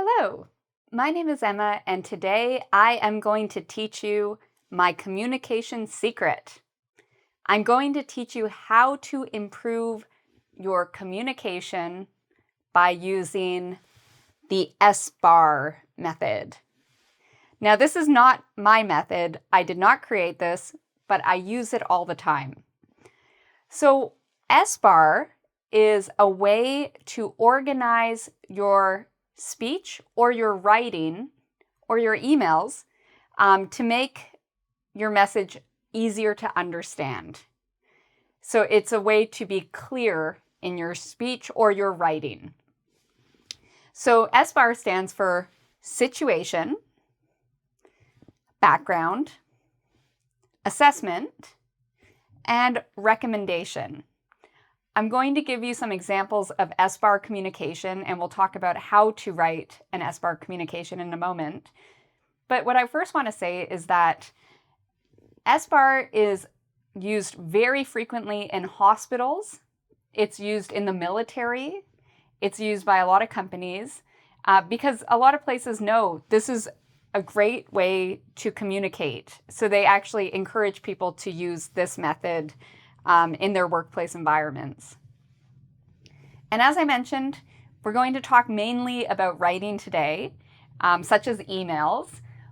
Hello, my name is Emma, and today I am going to teach you my communication secret. I'm going to teach you how to improve your communication by using the SBAR method. Now, this is not my method. I did not create this, but I use it all the time. So, SBAR is a way to organize your speech or your writing or your emails to make your message easier to understand. So it's a way to be clear in your speech or your writing. So SBAR stands for situation, background, assessment, and recommendation. I'm going to give you some examples of SBAR communication, and we'll talk about how to write an SBAR communication in a moment. But what I first want to say is that SBAR is used very frequently in hospitals. It's used in the military. It's used by a lot of companies because a lot of places know this is a great way to communicate. So they actually encourage people to use this method in their workplace environments. And as I mentioned, we're going to talk mainly about writing today, such as emails,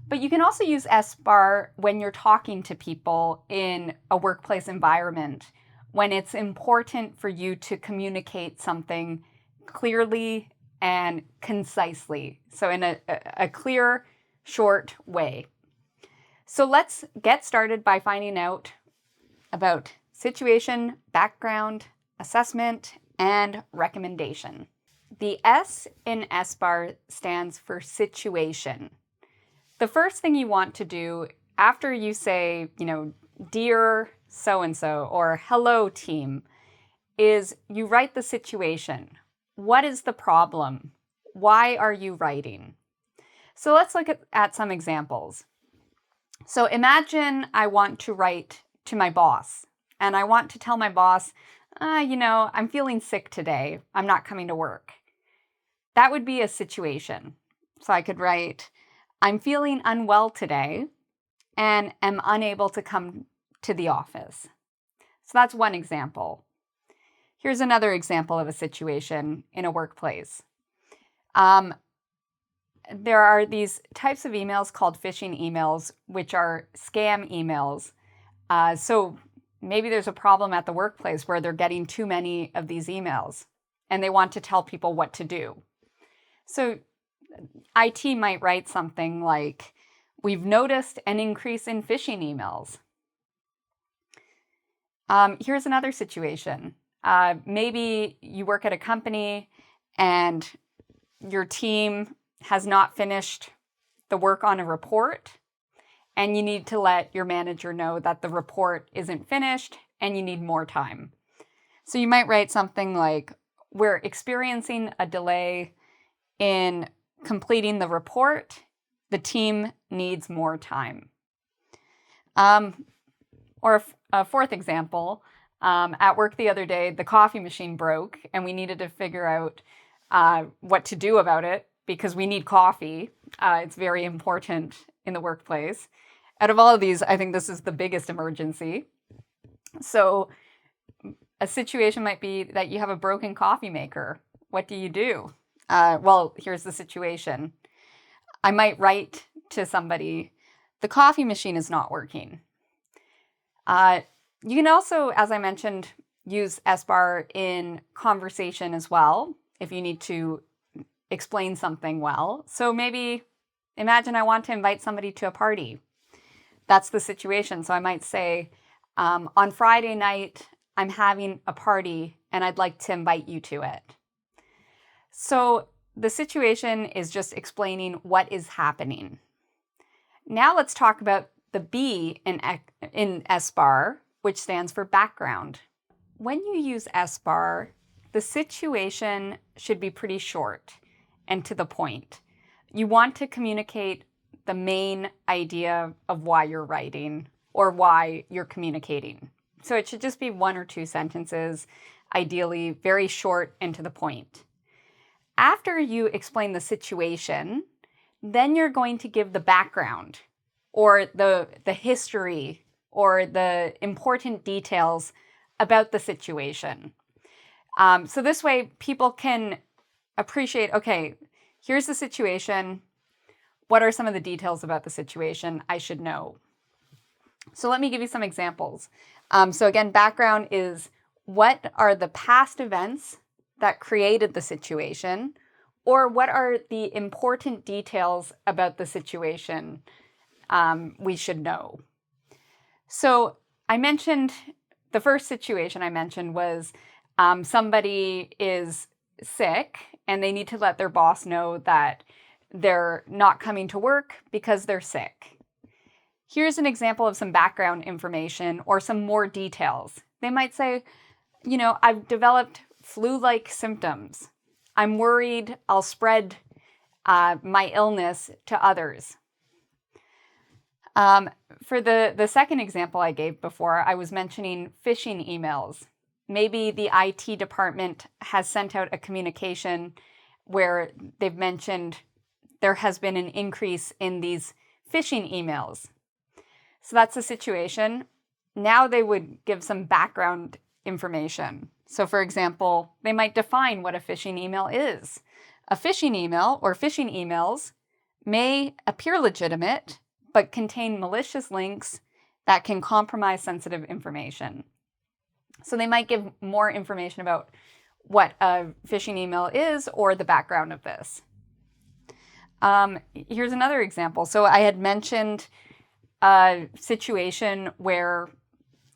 but you can also use SBAR when you're talking to people in a workplace environment, when it's important for you to communicate something clearly and concisely, so in a clear, short way. So let's get started by finding out about situation, background, assessment, and recommendation. The S in SBAR stands for situation. The first thing you want to do after you say, dear so-and-so or hello team, is you write the situation. What is the problem? Why are you writing? So let's look at some examples. So imagine I want to write to my boss. And I want to tell my boss, I'm feeling sick today. I'm not coming to work. That would be a situation. So I could write, I'm feeling unwell today and am unable to come to the office. So that's one example. Here's another example of a situation in a workplace. There are these types of emails called phishing emails, which are scam emails. So maybe there's a problem at the workplace where they're getting too many of these emails and they want to tell people what to do. So IT might write something like, we've noticed an increase in phishing emails. Here's another situation. Maybe you work at a company and your team has not finished the work on a report, and you need to let your manager know that the report isn't finished and you need more time. So you might write something like, we're experiencing a delay in completing the report. The team needs more time. Or a fourth example, at work the other day, the coffee machine broke and we needed to figure out what to do about it because we need coffee. It's very important in the workplace. Out of all of these, I think this is the biggest emergency. So a situation might be that you have a broken coffee maker. What do you do? Well, here's the situation. I might write to somebody, the coffee machine is not working. You can also, as I mentioned, use SBAR in conversation as well, if you need to explain something well. So maybe imagine I want to invite somebody to a party. That's the situation. So I might say, on Friday night, I'm having a party and I'd like to invite you to it. So the situation is just explaining what is happening. Now let's talk about the B in SBAR, which stands for background. When you use SBAR, the situation should be pretty short and to the point. You want to communicate the main idea of why you're writing or why you're communicating. So it should just be one or two sentences, ideally very short and to the point. After you explain the situation, then you're going to give the background or the history or the important details about the situation. So this way people can appreciate, okay, here's the situation. What are some of the details about the situation I should know? So let me give you some examples. So again, background is what are the past events that created the situation, or what are the important details about the situation we should know? So I mentioned, the first situation I mentioned was somebody is sick and they need to let their boss know that they're not coming to work because they're sick. Here's an example of some background information or some more details. They might say, I've developed flu-like symptoms. I'm worried I'll spread my illness to others. For the second example I gave before, I was mentioning phishing emails. Maybe the IT department has sent out a communication where they've mentioned there has been an increase in these phishing emails. So that's the situation. Now they would give some background information. So for example, they might define what a phishing email is. A phishing email or phishing emails may appear legitimate, but contain malicious links that can compromise sensitive information. So they might give more information about what a phishing email is or the background of this. Here's another example. So I had mentioned a situation where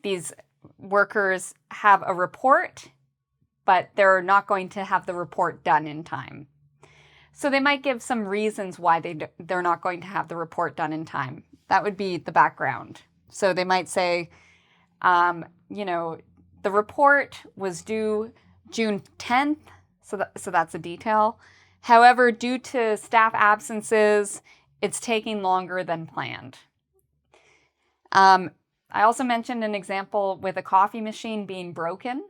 these workers have a report, but they're not going to have the report done in time. So they might give some reasons why they're not going to have the report done in time. That would be the background. So they might say, the report was due June 10th, so that's a detail. However, due to staff absences, it's taking longer than planned. I also mentioned an example with a coffee machine being broken.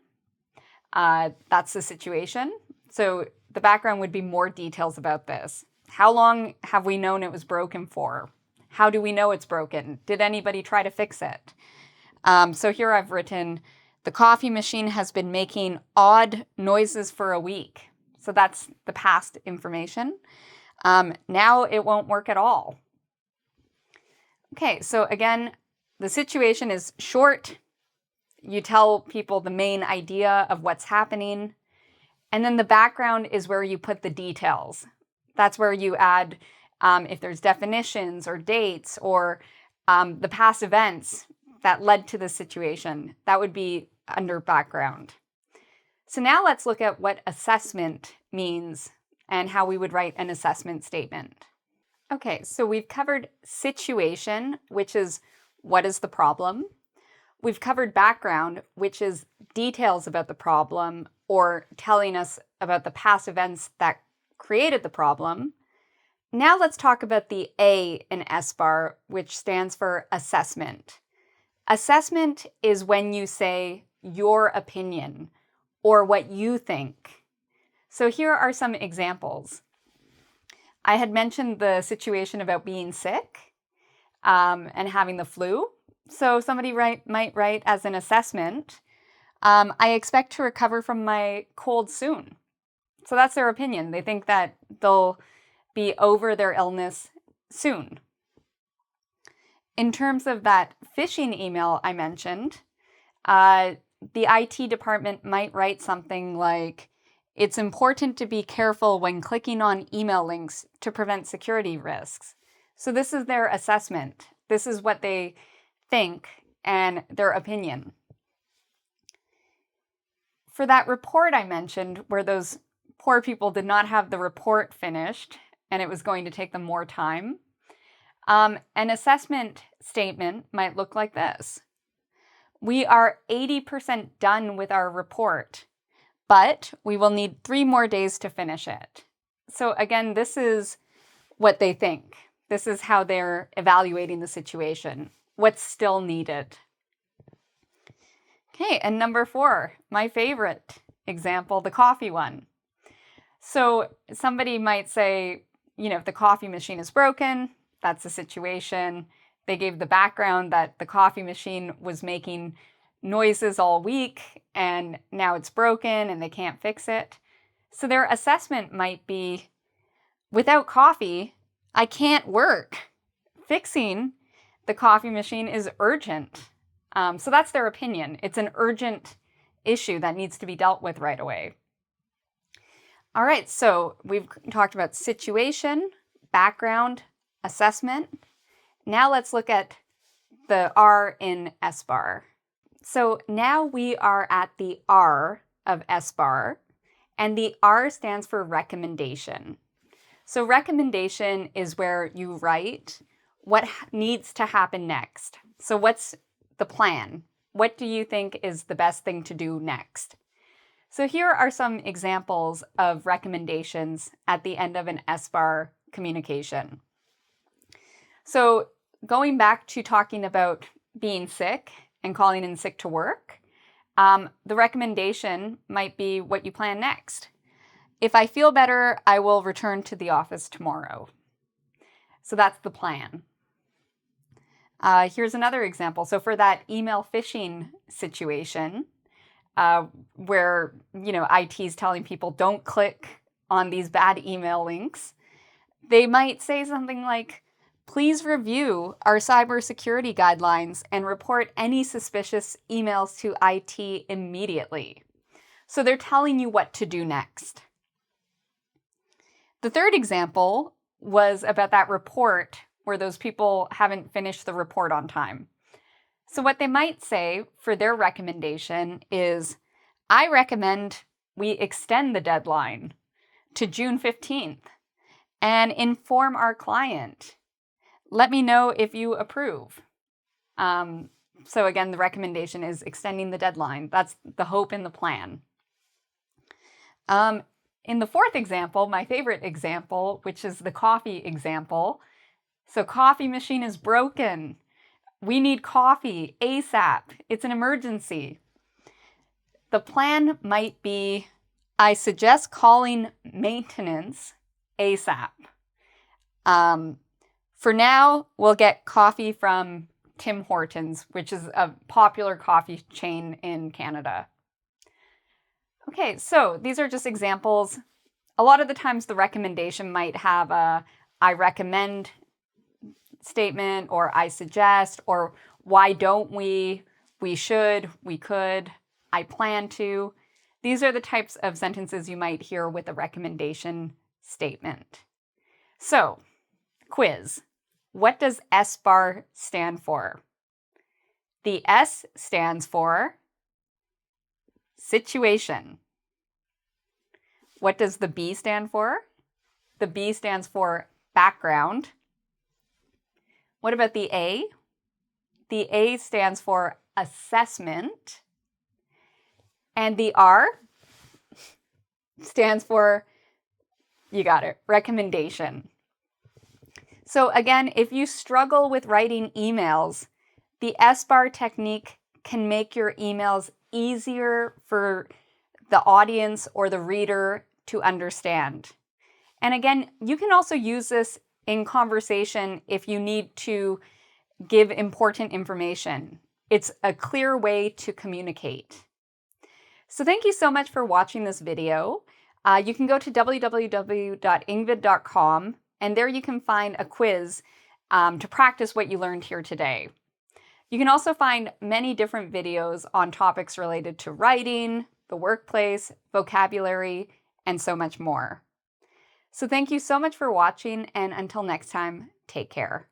That's the situation. So the background would be more details about this. How long have we known it was broken for? How do we know it's broken? Did anybody try to fix it? So here I've written, the coffee machine has been making odd noises for a week. So that's the past information. Now it won't work at all. Okay, so again, the situation is short. You tell people the main idea of what's happening. And then the background is where you put the details. That's where you add if there's definitions or dates or the past events that led to the situation. That would be under background. So now let's look at what assessment means and how we would write an assessment statement. Okay, so we've covered situation, which is what is the problem. We've covered background, which is details about the problem or telling us about the past events that created the problem. Now let's talk about the A in SBAR, which stands for assessment. Assessment is when you say your opinion or what you think. So here are some examples. I had mentioned the situation about being sick and having the flu. So somebody might write as an assessment, I expect to recover from my cold soon. So that's their opinion. They think that they'll be over their illness soon. In terms of that phishing email I mentioned, the IT department might write something like, it's important to be careful when clicking on email links to prevent security risks. So this is their assessment. This is what they think and their opinion. For that report I mentioned, where those poor people did not have the report finished and it was going to take them more time, an assessment statement might look like this. We are 80% done with our report, but we will need 3 more days to finish it. So again, this is what they think. This is how they're evaluating the situation. What's still needed. Okay, and number 4, my favorite example, the coffee one. So somebody might say, if the coffee machine is broken, that's the situation. They gave the background that the coffee machine was making noises all week and now it's broken and they can't fix it. So their assessment might be, without coffee, I can't work. Fixing the coffee machine is urgent. So that's their opinion. It's an urgent issue that needs to be dealt with right away. All right, so we've talked about situation, background, assessment. Now let's look at the R in SBAR. So now we are at the R of SBAR, and the R stands for recommendation. So recommendation is where you write what needs to happen next. So what's the plan? What do you think is the best thing to do next? So here are some examples of recommendations at the end of an SBAR communication. So going back to talking about being sick and calling in sick to work, the recommendation might be what you plan next. If I feel better, I will return to the office tomorrow. So that's the plan. Here's another example. So for that email phishing situation, where, IT is telling people don't click on these bad email links, they might say something like, please review our cybersecurity guidelines and report any suspicious emails to IT immediately. So they're telling you what to do next. The third example was about that report where those people haven't finished the report on time. So what they might say for their recommendation is, I recommend we extend the deadline to June 15th and inform our client. Let me know if you approve. So again, the recommendation is extending the deadline. That's the hope in the plan. In the fourth example, my favorite example, which is the coffee example. So coffee machine is broken. We need coffee ASAP. It's an emergency. The plan might be, I suggest calling maintenance ASAP. For now, we'll get coffee from Tim Hortons, which is a popular coffee chain in Canada. Okay, so these are just examples. A lot of the times the recommendation might have a I recommend statement, or I suggest, or why don't we should, we could, I plan to. These are the types of sentences you might hear with a recommendation statement. So, quiz. What does SBAR stand for? The S stands for situation. What does the B stand for? The B stands for background. What about the A? The A stands for assessment. And the R stands for, you got it, recommendation. So again, if you struggle with writing emails, the SBAR technique can make your emails easier for the audience or the reader to understand. And again, you can also use this in conversation if you need to give important information. It's a clear way to communicate. So thank you so much for watching this video. You can go to www.ingvid.com, and there you can find a quiz to practice what you learned here today. You can also find many different videos on topics related to writing, the workplace, vocabulary, and so much more. So thank you so much for watching, and until next time, take care.